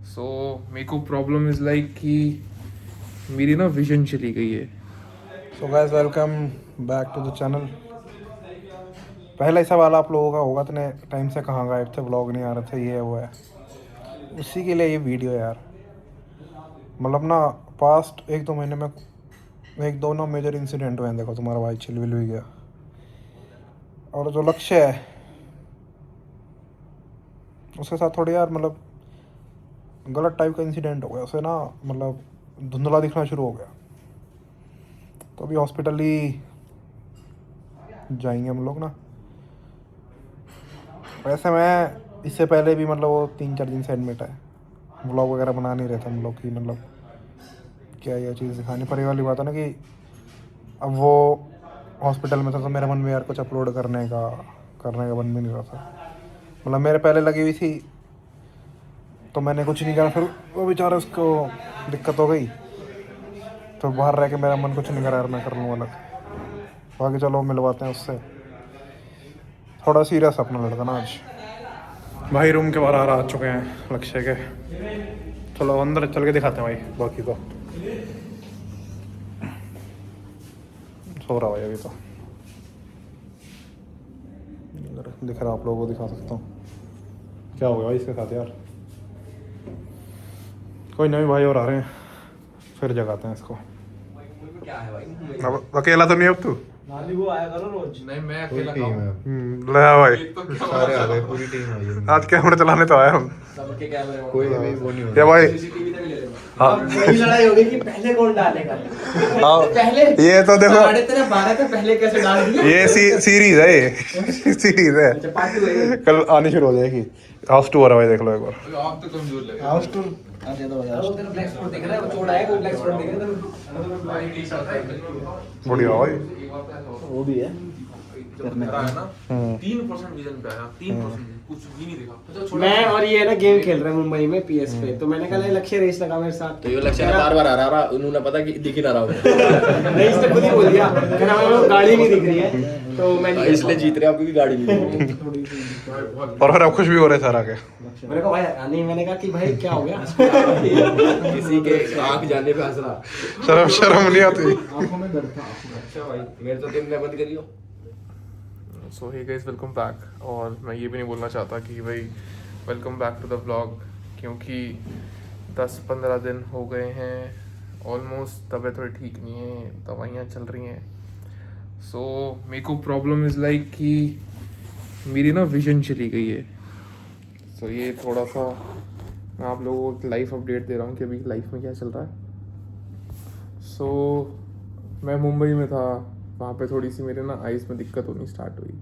सो मेरे को problem is like कि मेरी ना विजन चली गई है। So guys welcome back to the channel. पहला ही सवाल आप लोगों का होगा इतने टाइम से कहाँ गायब थे, ब्लॉग नहीं आ रहे थे, ये वो है। उसी के लिए ये वीडियो यार। मतलब ना पास्ट 1-2 महीने में 1-2 ना मेजर इंसिडेंट हुए हैं। देखो तुम्हारा भाई चिल विल भी गया, और जो लक्ष्य है उसके साथ थोड़ी यार मतलब गलत टाइप का इंसिडेंट हो गया। उसे ना मतलब धुंधला दिखना शुरू हो गया, तो अभी हॉस्पिटल ही जाएंगे हम लोग ना। वैसे मैं इससे पहले भी मतलब वो 3-4 दिन से एडमिट है। व्लॉग वगैरह बना नहीं रहे थे हम लोग की, मतलब क्या यह चीज़ दिखानी पड़ी वाली बात है ना कि अब वो हॉस्पिटल में था तो मेरा मन में यार कुछ अपलोड करने का मन भी नहीं रहा था। मतलब मेरे पहले लगी हुई थी तो मैंने कुछ नहीं करा, फिर वो बेचारा उसको दिक्कत हो गई तो बाहर रह के मेरा मन कुछ नहीं करा यार, मैं कर लूँ अलग। बाकी चलो मिलवाते हैं उससे। थोड़ा सीरियस अपना लड़का ना आज। भाई रूम के बाहर आ चुके हैं लक्ष्य के। चलो अंदर चल के दिखाते हैं भाई। बाकी तो सो रहा भाई अभी तो। इधर दिख रहा, आप लोगों को दिखा सकता हूँ क्या हो गया भाई इसके साथ यार। कोई नहीं भाई और आ रहे हैं, फिर जगाते हैं इसको। क्या है भाई? अब अकेला तो नहीं अब तू? नाली वो आया करो रोज। नहीं मैं अकेला टीम खाऊं। है, ले आ भाई। सारे आ गए, पूरी टीम आई है। आज कैमरा चलाने तो आया हम। सबके कैमरे में कोई भी वो नहीं या होगा। भाई सीसीटीवी तक ले लेगा। हाँ। अब वही लड़ाई होगी कि पहले कौन डालेगा। हाँ, पहले ये तो देखो 12:30 पे पहले कैसे डाल दिया। ये सीरीज है, ये सीरीज है। अच्छा पार्ट 2 है। कल आनी शुरू हो जाएगी। हाउस टू हो रहा है भाई, देख लो एक बार। आप तो कमजोर लग हाउस टूर आ दे दो यार। वो तेरा ब्लैक स्पॉट दिख रहा है, वो चोट आएगा, वो ब्लैक स्पॉट दिख रहा है। बढ़िया भाई। वो भी है। ना 3% विजन पे आया, 3% कुछ भी नहीं दिखा। मैं और ये ना गेम खेल रहे हैं मुंबई में पीएस पे, तो मैंने कहा लक्ष्य रेस लगा मेरे साथ। तो ये लक्ष्य बार बार आ रहा, उन्होंने पता कि दिख ही ना रहा हो। नहीं इसने खुद ही बोल दिया कि ना मेरे गाड़ी नहीं दिख रही है, तो मैंने इसलिए जीत रहे आप क्योंकि गाड़ी नहीं। और फिर अब खुश भी हो रहे सर आके। मैंने कहा भाई नहीं, मैंने कहा कि भाई क्या हो गया। किसी के आंख जाने पे हंस रहा। शर्म नहीं आती। अच्छा भाई मेरे तो दिन में बंद करियो। So hey guys welcome back. और मैं ये भी नहीं बोलना चाहता कि भाई welcome back to the vlog, क्योंकि 10-15 दिन हो गए हैं ऑलमोस्ट। तबीयत थोड़ी ठीक नहीं है, दवाइयाँ चल रही हैं। सो मेरे को प्रॉब्लम इज़ लाइक कि मेरी ना विजन चली गई है। सो ये थोड़ा सा मैं आप लोगों को लाइफ अपडेट दे रहा हूँ कि अभी लाइफ में क्या चल रहा है। सो मैं मुंबई में था, वहाँ पे थोड़ी सी मेरे ना आइज़ में दिक्कत होनी स्टार्ट हुई।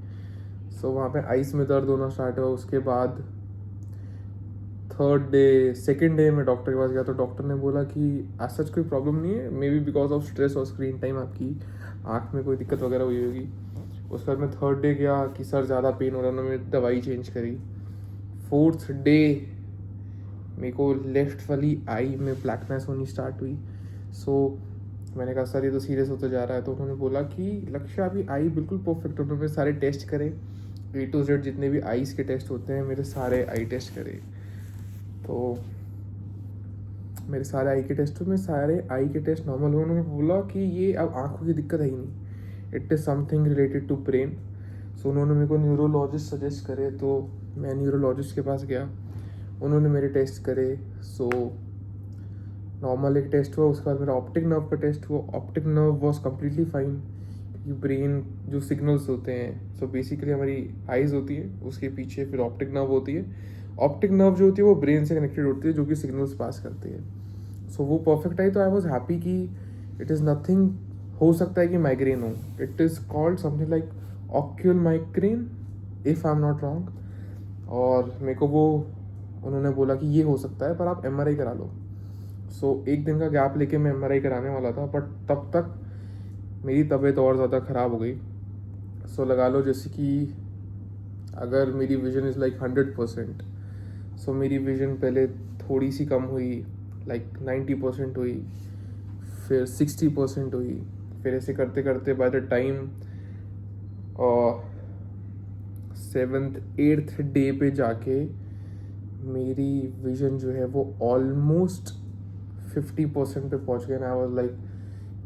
सो वहाँ पे आइज़ में दर्द होना स्टार्ट हुआ। उसके बाद सेकेंड डे में डॉक्टर के पास गया तो डॉक्टर ने बोला कि आज सच कोई प्रॉब्लम नहीं है, may be because of stress और स्क्रीन टाइम आपकी आँख में कोई दिक्कत वगैरह हुई होगी। उसके बाद मैं थर्ड डे गया कि सर ज़्यादा पेन हो रहा है, उन्होंने दवाई चेंज करी। फोर्थ डे मेरे को लेफ्ट वाली आई में ब्लैकनेस होनी स्टार्ट हुई। सो मैंने कहा सर ये तो सीरियस होता जा रहा है। तो उन्होंने बोला कि लक्ष्य अभी आई बिल्कुल परफेक्ट। उन्होंने सारे टेस्ट करे, A to Z जितने भी आईज के टेस्ट होते हैं मेरे सारे आई टेस्ट करे। तो मेरे सारे आई के टेस्ट में सारे आई के टेस्ट नॉर्मल हुए। उन्होंने बोला कि ये अब आँखों की दिक्कत है ही नहीं, it is something related to brain. So उन्होंने मेरे को न्यूरोलॉजिस्ट सजेस्ट करे, तो मैं न्यूरोलॉजिस्ट के पास गया। उन्होंने मेरे टेस्ट करे। सो नॉर्मल एक टेस्ट हुआ, उसके बाद मेरा ऑप्टिक नर्व का टेस्ट हुआ। Optic nerve was completely fine, क्योंकि ब्रेन जो सिग्नल्स होते हैं, सो बेसिकली हमारी आइज़ होती है, उसके पीछे फिर ऑप्टिक नर्व होती है। ऑप्टिक नर्व जो होती है वो ब्रेन से कनेक्टेड होती है, जो कि सिग्नल्स पास करती है। सो वो परफेक्ट आई, तो आई वॉज हैप्पी कि इट इज़ नथिंग। हो सकता है कि माइग्रेन हो, it is called something like ocular migraine if I am not wrong. और मेरे को वो उन्होंने बोला कि ये हो सकता है, पर आप MRI करा लो। सो एक दिन का गैप लेके मैं MRI कराने वाला था, बट तब तक मेरी तबीयत और ज़्यादा ख़राब हो गई। सो लगा लो जैसे कि अगर मेरी विज़न इज़ लाइक 100%, सो मेरी विज़न पहले थोड़ी सी कम हुई, लाइक 90% हुई, फिर 60% हुई, फिर ऐसे करते करते by the time 7th 8th day पे जाके मेरी विजन जो है वो ऑलमोस्ट 50% पे पहुंच गया ना। आई वाज लाइक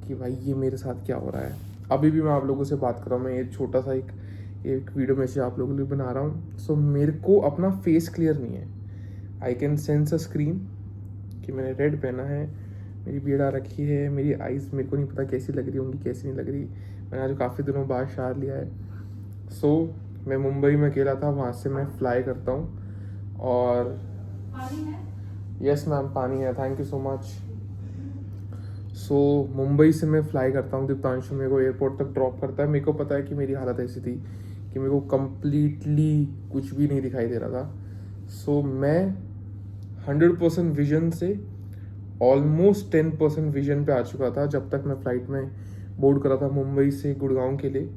कि भाई ये मेरे साथ क्या हो रहा है। अभी भी मैं आप लोगों से बात कर रहा हूँ, मैं ये छोटा सा एक वीडियो मैसेज आप लोगों के लिए बना रहा हूँ। सो मेरे को अपना फेस क्लियर नहीं है। I can sense a screen कि मैंने रेड पहना है, मेरी बीड़ आ रखी है, मेरी आइज़ मेरे को नहीं पता कैसी लग रही होंगी कैसी नहीं लग रही। मैंने आज काफ़ी दिनों बाद शार लिया है। सो मैं मुंबई में अकेला था, वहाँ से मैं फ्लाई करता हूँ और यस मैम पानी है, थैंक यू सो मच। सो मुंबई से मैं फ़्लाई करता हूँ, दीप्तांशु मेरे को एयरपोर्ट तक ड्रॉप करता है। मेरे को पता है कि मेरी हालत ऐसी थी कि मेरे को कम्प्लीटली कुछ भी नहीं दिखाई दे रहा था। सो मैं 100% विजन से ऑलमोस्ट 10% विजन पे आ चुका था जब तक मैं फ़्लाइट में बोर्ड करा था मुंबई से गुड़गांव के लिए।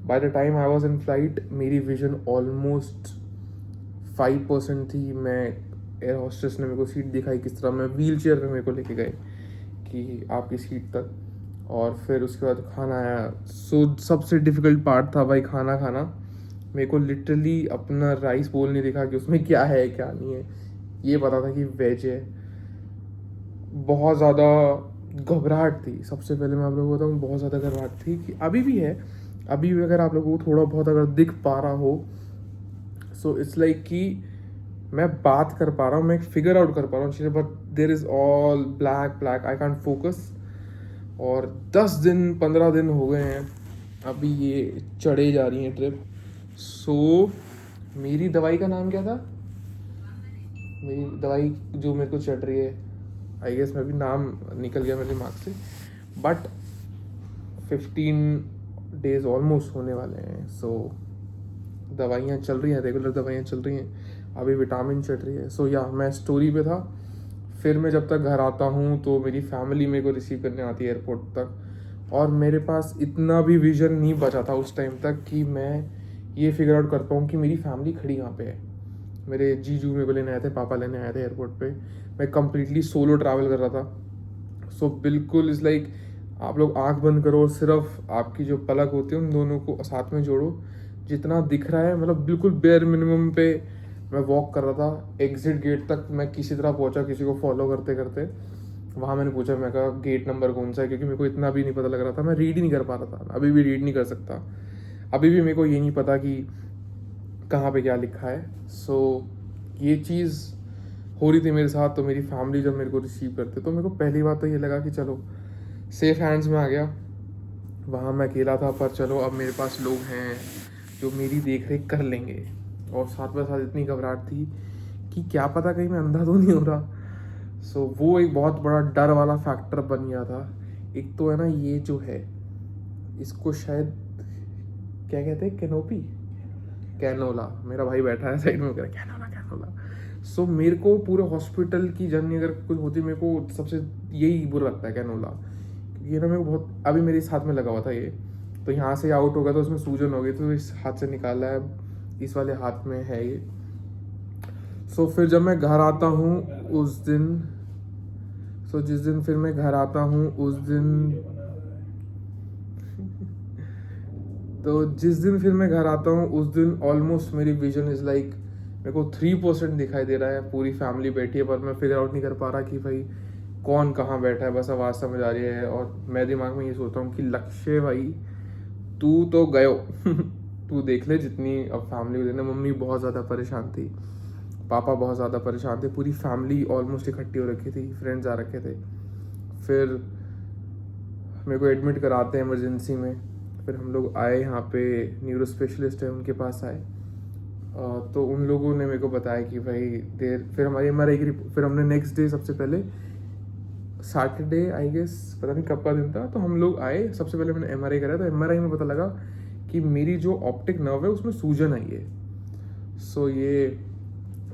By the time I was in flight मेरी विजन ऑलमोस्ट 5% थी। मैं एयर हॉस्टेस ने मेरे को सीट दिखाई किस तरह, मैं व्हील चेयर पर मेरे को लेके गए कि आपकी सीट तक, और फिर उसके बाद खाना आया। सो सबसे डिफ़िकल्ट पार्ट था भाई खाना खाना। मेरे को लिटरली अपना राइस बोल नहीं दिखा कि उसमें क्या है क्या नहीं है, ये पता था कि वेज है। बहुत ज़्यादा घबराहट थी। सबसे पहले मैं आप लोगों को बताऊँ, बहुत ज़्यादा घबराहट थी कि अभी भी है। अभी भी अगर आप लोगों को थोड़ा बहुत अगर दिख पा रहा हो, सो इट्स लाइक कि मैं बात कर पा रहा हूँ, मैं फिगर आउट कर पा रहा हूँ चीज़ें, but there is all black black, I can't focus. और 10 दिन 15 दिन हो गए हैं अभी ये चढ़े जा रही हैं ट्रिप। सो मेरी दवाई का नाम क्या था, मेरी दवाई जो मेरे को चढ़ रही है, आई गेस मैं भी नाम निकल गया मेरे दिमाग से, बट 15 डेज ऑलमोस्ट होने वाले हैं। सो दवाइयाँ चल रही हैं, रेगुलर दवाइयाँ चल रही हैं, अभी विटामिन चढ़ रही है। सो या मैं स्टोरी पे था। फिर मैं जब तक घर आता हूँ तो मेरी फैमिली मेरे को रिसीव करने आती है एयरपोर्ट तक, और मेरे पास इतना भी विजन नहीं बचा था उस टाइम तक कि मैं ये फिगर आउट कर पाऊँ कि मेरी फैमिली खड़ी कहाँ पे है। मेरे जीजू मेरे को लेने आए थे, पापा लेने आए थे एयरपोर्ट पे। मैं कम्प्लीटली सोलो ट्रैवल कर रहा था। सो बिल्कुल इज़ लाइक आप लोग आंख बंद करो और सिर्फ आपकी जो पलक होती है उन दोनों को साथ में जोड़ो, जितना दिख रहा है मतलब बिल्कुल बेयर मिनिमम पे मैं वॉक कर रहा था। एग्जिट गेट तक मैं किसी तरह पहुंचा, किसी को फॉलो करते करते। वहाँ मैंने पूछा, मैं कहा गेट नंबर कौन सा है, क्योंकि मेरे को इतना भी नहीं पता लग रहा था, मैं रीड ही नहीं कर पा रहा था, अभी भी रीड नहीं कर सकता, अभी भी मेरे को ये नहीं पता कि कहाँ पे क्या लिखा है। सो ये चीज़ हो रही थी मेरे साथ। तो मेरी फैमिली जब मेरे को रिसीव करते तो मेरे को पहली बात तो ये लगा कि चलो सेफ हैंड्स में आ गया। वहाँ मैं अकेला था, पर चलो अब मेरे पास लोग हैं जो मेरी देख रेख कर लेंगे। और साथ में साथ इतनी घबराहट थी कि क्या पता कहीं मैं अंधा तो नहीं हो रहा। सो वो एक बहुत बड़ा डर वाला फैक्टर बन गया था। एक तो है ना ये जो है, इसको शायद क्या कहते हैं, कैनोपी, कैनोला। मेरा भाई बैठा है साइड में, कह रहा है कैनोला कैनोला। सो मेरे को पूरे हॉस्पिटल की जर्नी अगर कुछ होती, मेरे को सबसे यही बुरा लगता है कैनोला, क्योंकि ये ना मेरे को बहुत, अभी मेरे इस हाथ में लगा हुआ था ये, तो यहाँ से आउट हो गया तो उसमें सूजन हो गई, तो इस हाथ से निकाला है, इस वाले हाथ में है ये। सो फिर जब मैं घर आता हूँ उस दिन, सो जिस दिन फिर मैं घर आता हूँ उस दिन, तो जिस दिन फिर मैं घर आता हूँ उस दिन ऑलमोस्ट मेरी विजन इज़ लाइक मेरे को 3% दिखाई दे रहा है। पूरी फैमिली बैठी है पर मैं फिगर आउट नहीं कर पा रहा कि भाई कौन कहाँ बैठा है, बस आवाज़ समझ आ रही है। और मैं दिमाग में ये सोचता हूँ कि लक्ष्य भाई तू तो गयो तू देख ले जितनी अब फैमिली को देना। मम्मी बहुत ज़्यादा परेशान थी, पापा बहुत ज़्यादा परेशान थे, पूरी फैमिली ऑलमोस्ट इकट्ठी हो रखी थी, फ्रेंड्स आ रखे थे। फिर मेरे को एडमिट कराते हैं इमरजेंसी में। फिर हम लोग आए यहाँ पे, न्यूरो स्पेशलिस्ट है उनके पास आए, तो उन लोगों ने मेरे को बताया कि भाई देर, फिर हमारी MRI की फिर हमने नेक्स्ट डे, सबसे पहले सैटरडे आई गेस, पता नहीं कब का दिन था, तो हम लोग आए। सबसे पहले मैंने MRI कराया, तो MRI में पता लगा कि मेरी जो ऑप्टिक नर्व है उसमें सूजन आई है। सो ये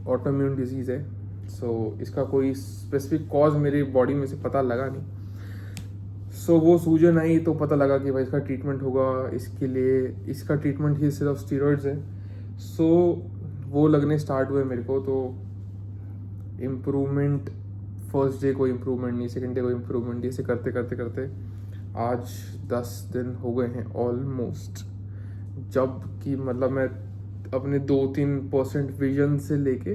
ऑटोइम्यून डिजीज़ है। सो इसका कोई स्पेसिफिक कॉज मेरी बॉडी में से पता लगा नहीं। सो वो सूजन आई तो पता लगा कि भाई इसका ट्रीटमेंट होगा, इसके लिए इसका ट्रीटमेंट ही सिर्फ स्टीरॉइड्स है। सो वो लगने स्टार्ट हुए मेरे को, तो इम्प्रूवमेंट, फर्स्ट डे कोई इम्प्रूवमेंट नहीं, सेकंड डे कोई इम्प्रूवमेंट नहीं, ऐसे करते करते करते आज 10 दिन हो गए हैं ऑलमोस्ट। जब कि मतलब मैं अपने 2-3% विजन से लेके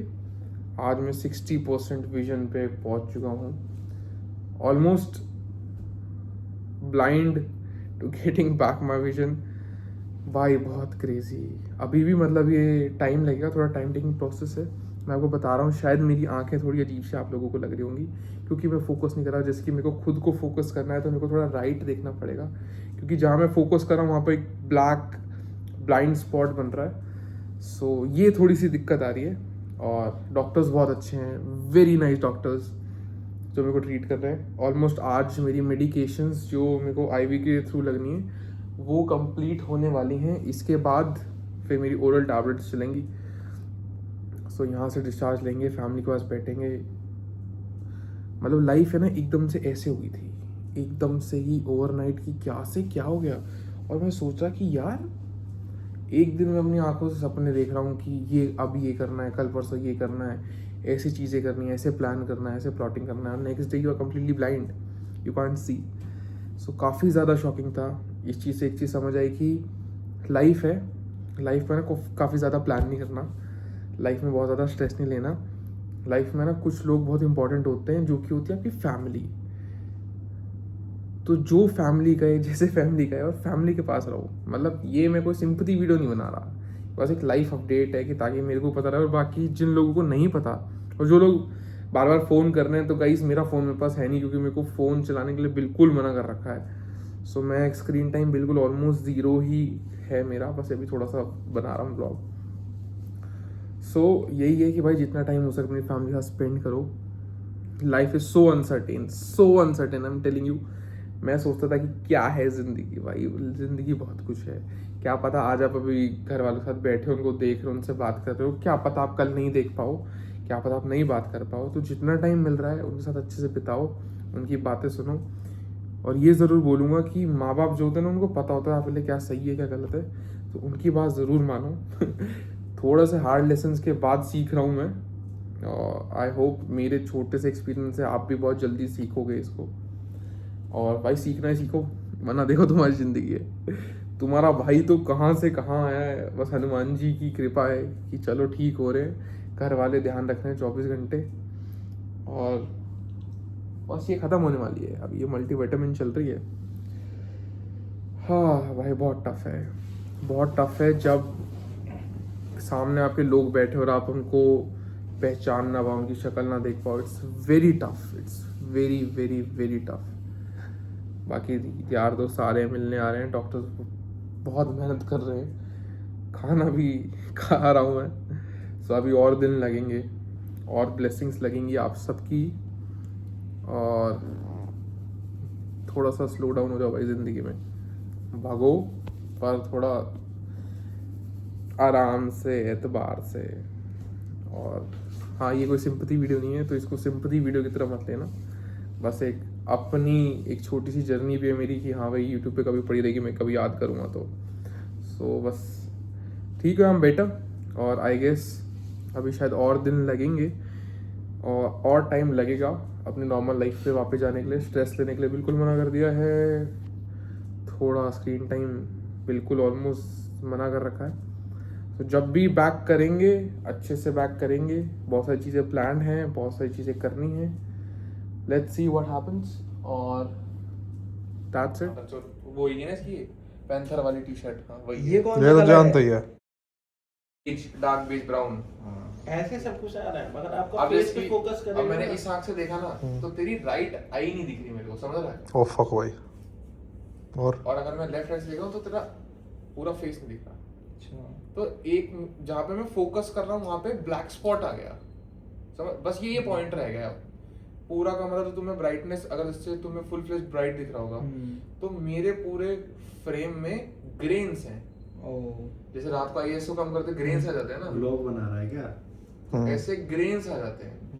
आज मैं 60% विजन पे पहुंच चुका हूँ, almost blind to getting back my vision. भाई बहुत क्रेजी, अभी भी मतलब ये टाइम लगेगा, थोड़ा टाइम टेकिंग प्रोसेस है। मैं आपको बता रहा हूँ, शायद मेरी आंखें थोड़ी अजीब से आप लोगों को लग रही होंगी क्योंकि मैं फोकस नहीं कर रहा। जैसे कि मेरे को खुद को फोकस करना है तो मेरे को थोड़ा राइट देखना पड़ेगा, क्योंकि जहाँ मैं फोकस कर रहा हूँ वहाँ पर एक ब्लैक ब्लाइंड स्पॉट बन रहा है। सो ये थोड़ी सी दिक्कत आ रही है। और डॉक्टर्स बहुत अच्छे हैं, वेरी नाइस डॉक्टर्स जो मेरे को ट्रीट कर रहे हैं। ऑलमोस्ट आज मेरी मेडिकेशंस जो मेरे को आईवी के थ्रू लगनी है वो कंप्लीट होने वाली हैं। इसके बाद फिर मेरी ओरल टैबलेट्स चलेंगी। सो यहाँ से डिस्चार्ज लेंगे, फैमिली के पास बैठेंगे। मतलब लाइफ है ना एकदम से ऐसे हुई थी, एकदम से ही ओवरनाइट की क्या से क्या हो गया। और मैं सोच रहा कि यार एक दिन मैं अपनी आंखों से सपने देख रहा हूँ कि ये अब ये करना है, कल परसों ये करना है, ऐसी चीज़ें करनी है, ऐसे प्लान करना है, ऐसे प्लॉटिंग करना है। Next day you are completely blind, you can't see. So काफ़ी ज़्यादा शॉकिंग था। इस चीज़ से एक चीज़ समझ आई कि लाइफ है, लाइफ में ना काफ़ी ज़्यादा प्लान नहीं करना, लाइफ में बहुत ज़्यादा स्ट्रेस नहीं लेना। लाइफ में ना कुछ लोग बहुत इंपॉर्टेंट होते हैं जो कि होती है आपकी फैमिली। तो जो फैमिली का है, जैसे फैमिली का है, और फैमिली के पास रहो। मतलब ये मैं कोई सिंपैथी वीडियो नहीं बना रहा, बस एक लाइफ अपडेट है कि ताकि मेरे को पता रहे और बाकी जिन लोगों को नहीं पता और जो लोग बार बार फ़ोन कर रहे हैं, तो गाइस मेरा फ़ोन मेरे पास है नहीं क्योंकि मेरे को फ़ोन चलाने के लिए बिल्कुल मना कर रखा है। सो मैं स्क्रीन टाइम बिल्कुल ऑलमोस्ट 0 ही है मेरा, बस अभी थोड़ा सा बना रहा हूँ ब्लॉग। सो यही है कि भाई जितना टाइम हो सके अपनी फैमिली के साथ स्पेंड करो। Life is so uncertain, I am telling you. मैं सोचता था कि क्या है ज़िंदगी, भाई ज़िंदगी बहुत कुछ है। क्या पता आज आप अभी घर वालों के साथ बैठे उनको देख रहे हो, उनसे बात कर रहे हो, क्या पता आप कल नहीं देख पाओ, क्या पता आप नहीं बात कर पाओ। तो जितना टाइम मिल रहा है उनके साथ अच्छे से बिताओ, उनकी बातें सुनो। और ये ज़रूर बोलूँगा कि माँ बाप जो होते हैं ना उनको पता होता है आपके लिए क्या सही है क्या गलत है, तो उनकी बात ज़रूर मानो। थोड़ा से हार्ड लेसन्स के बाद सीख रहा हूँ मैं, और आई होप मेरे छोटे से एक्सपीरियंस से आप भी बहुत जल्दी सीखोगे इसको। और भाई सीखना ही सीखो, वरना देखो तुम्हारी ज़िंदगी है, तुम्हारा भाई तो कहाँ से कहाँ आया है। बस हनुमान जी की कृपा है कि चलो ठीक हो रहे हैं, घर वाले ध्यान रख रहे हैं 24 घंटे, और बस ये ख़त्म होने वाली है। अब ये मल्टीविटामिन चल रही है। हाँ भाई बहुत टफ है, बहुत टफ है जब सामने आपके लोग बैठे और आप उनको पहचान ना पाओ, उनकी शक्ल ना देख पाओ। It's very tough, it's very very very tough. बाकी यार दोस्त आ रहे हैं, मिलने आ रहे हैं, डॉक्टर्स बहुत मेहनत कर रहे हैं, खाना भी खा रहा हूँ मैं। सो अभी और दिन लगेंगे और ब्लेसिंग्स लगेंगी आप सबकी, और थोड़ा सा स्लो डाउन हो जाओ भाई ज़िंदगी में, भागो पर थोड़ा आराम से, एतबार से। और हाँ ये कोई सिंपैथी वीडियो नहीं है तो इसको सिंपैथी वीडियो की तरह मत लेना, बस एक अपनी एक छोटी सी जर्नी भी है मेरी कि हाँ भाई यूट्यूब पे कभी पड़ी रहेगी, मैं कभी याद करूँगा तो। सो बस ठीक है, हम बेटर। और आई गेस अभी शायद और दिन लगेंगे और टाइम लगेगा अपनी नॉर्मल लाइफ पे वापस जाने के लिए। स्ट्रेस लेने के लिए बिल्कुल मना कर दिया है, थोड़ा स्क्रीन टाइम बिल्कुल ऑलमोस्ट मना कर रखा है। तो जब भी बैक करेंगे अच्छे से बैक करेंगे, बहुत सारी चीज़ें प्लान हैं, बहुत सारी चीज़ें करनी हैं। लेट्स सी व्हाट हैपेंस, और दैट्स इट। वो ही है ना इसकी पैंथर वाली टी शर्ट, हाँ वही ये कौन ये सा तो कलर जानता ही है। Dark beige brown. ऐसे सब कुछ आ रहा है मगर आपका अब फेस जैसे पे फोकस अब करेगा मैंने ना। इस आंख से देखा ना तो तेरी राइट आई नहीं दिख रही मेरे को, समझ रहा है? ओ फक भाई। और अगर मैं लेफ्ट राइट से देख रहा हूँ तो तेरा पूरा फेस नहीं दिख रहा। अच्छा तो एक जहाँ पे मैं फोकस कर रहा हूँ वहाँ पे ब्लैक स्पॉट आ गया, समझ? बस ये पॉइंट रह गया। पूरा कमरा तो तुम्हें ब्राइटनेस, अगर इससे तुम्हें फुल फ्लेश ब्राइट दिख रहा होगा, तो मेरे पूरे फ्रेम में ग्रेन्स हैं। जैसे रात को आईएसओ कम करते ग्रेन्स आ जाते हैं ना, ब्लॉग बना रहा है क्या? ऐसे ग्रेन्स आ जाते हैं।